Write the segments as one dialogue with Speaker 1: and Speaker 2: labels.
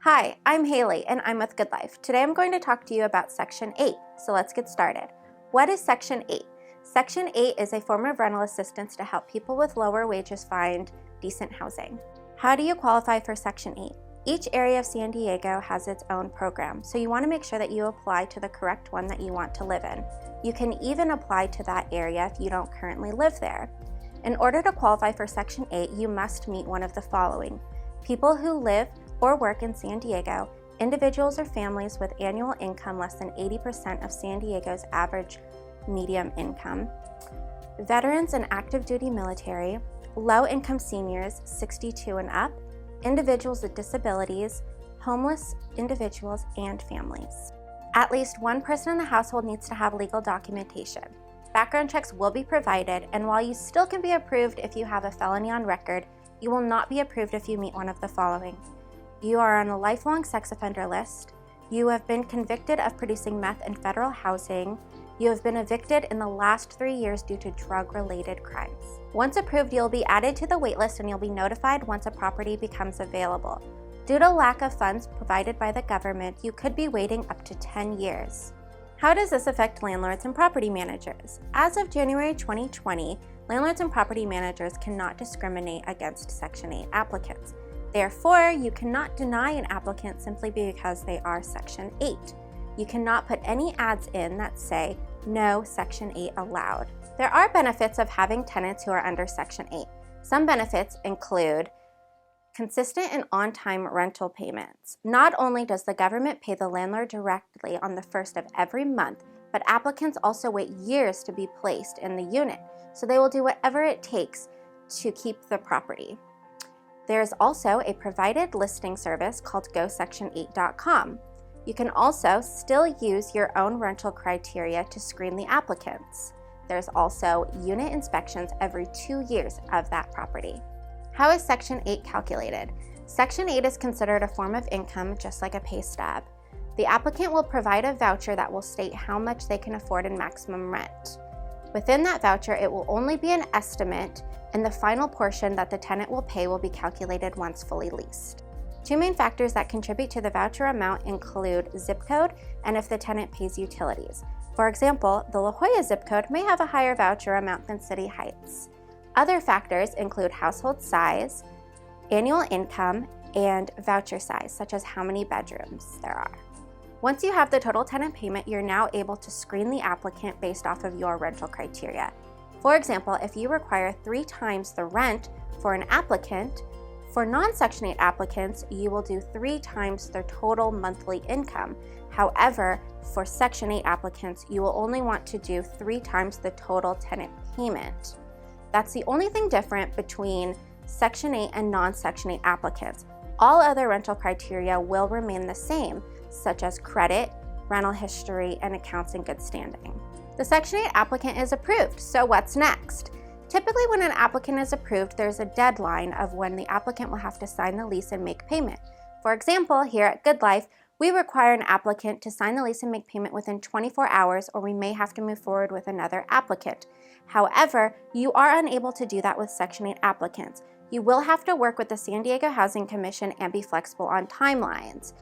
Speaker 1: Hi, I'm Haley and I'm with Good Life. Today I'm going to talk to you about Section 8, so let's get started. What is Section 8? Section 8 is a form of rental assistance to help people with lower wages find decent housing. How do you qualify for Section 8? Each area of San Diego has its own program, so you want to make sure that you apply to the correct one that you want to live in. You can even apply to that area if you don't currently live there. In order to qualify for Section 8, you must meet one of the following: people who live or work in San Diego, individuals or families with annual income less than 80% of San Diego's average medium income, veterans and active duty military, low-income seniors 62 and up, individuals with disabilities, homeless individuals, and families. At least one person in the household needs to have legal documentation. Background checks will be provided, and while you still can be approved if you have a felony on record, you will not be approved if you meet one of the following: you are on a lifelong sex offender list, you have been convicted of producing meth in federal housing, you have been evicted in the last 3 years due to drug-related crimes. Once approved, you'll be added to the waitlist and you'll be notified once a property becomes available. Due to lack of funds provided by the government, you could be waiting up to 10 years. How does this affect landlords and property managers? As of January 2020, landlords and property managers cannot discriminate against Section 8 applicants. Therefore, you cannot deny an applicant simply because they are Section 8. You cannot put any ads in that say, "No Section 8 allowed." There are benefits of having tenants who are under Section 8. Some benefits include consistent and on-time rental payments. Not only does the government pay the landlord directly on the first of every month, but applicants also wait years to be placed in the unit, so they will do whatever it takes to keep the property. There is also a provided listing service called GoSection8.com. You can also still use your own rental criteria to screen the applicants. There's also unit inspections every 2 years of that property. How is Section 8 calculated? Section 8 is considered a form of income just like a pay stub. The applicant will provide a voucher that will state how much they can afford in maximum rent. Within that voucher, it will only be an estimate, and the final portion that the tenant will pay will be calculated once fully leased. Two main factors that contribute to the voucher amount include zip code and if the tenant pays utilities. For example, the La Jolla zip code may have a higher voucher amount than City Heights. Other factors include household size, annual income, and voucher size, such as how many bedrooms there are. Once you have the total tenant payment, you're now able to screen the applicant based off of your rental criteria. For example, if you require 3 times the rent for an applicant, for non-Section 8 applicants, you will do 3 times their total monthly income. However, for Section 8 applicants, you will only want to do 3 times the total tenant payment. That's the only thing different between Section 8 and non-Section 8 applicants. All other rental criteria will remain the same, such as credit, rental history, and accounts in good standing. The Section 8 applicant is approved, so what's next? Typically, when an applicant is approved, there's a deadline of when the applicant will have to sign the lease and make payment. For example, here at Good Life, we require an applicant to sign the lease and make payment within 24 hours, or we may have to move forward with another applicant. However, you are unable to do that with Section 8 applicants. You will have to work with the San Diego Housing Commission and be flexible on timelines.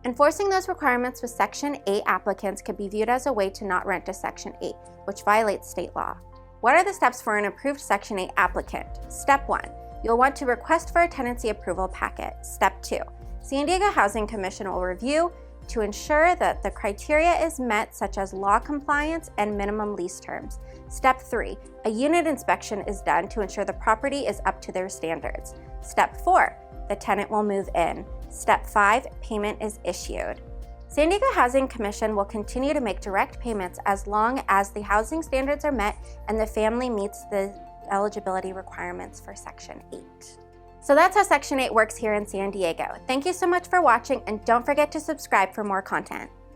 Speaker 1: Enforcing those requirements with Section 8 applicants could be viewed as a way to not rent to Section 8, which violates state law. What are the steps for an approved Section 8 applicant? Step 1, you'll want to request for a tenancy approval packet. Step 2, San Diego Housing Commission will review to ensure that the criteria is met, such as law compliance and minimum lease terms. Step 3, a unit inspection is done to ensure the property is up to their standards. Step 4, the tenant will move in. Step 5, payment is issued. San Diego Housing Commission will continue to make direct payments as long as the housing standards are met and the family meets the eligibility requirements for Section 8. So that's how Section 8 works here in San Diego. Thank you so much for watching, and don't forget to subscribe for more content.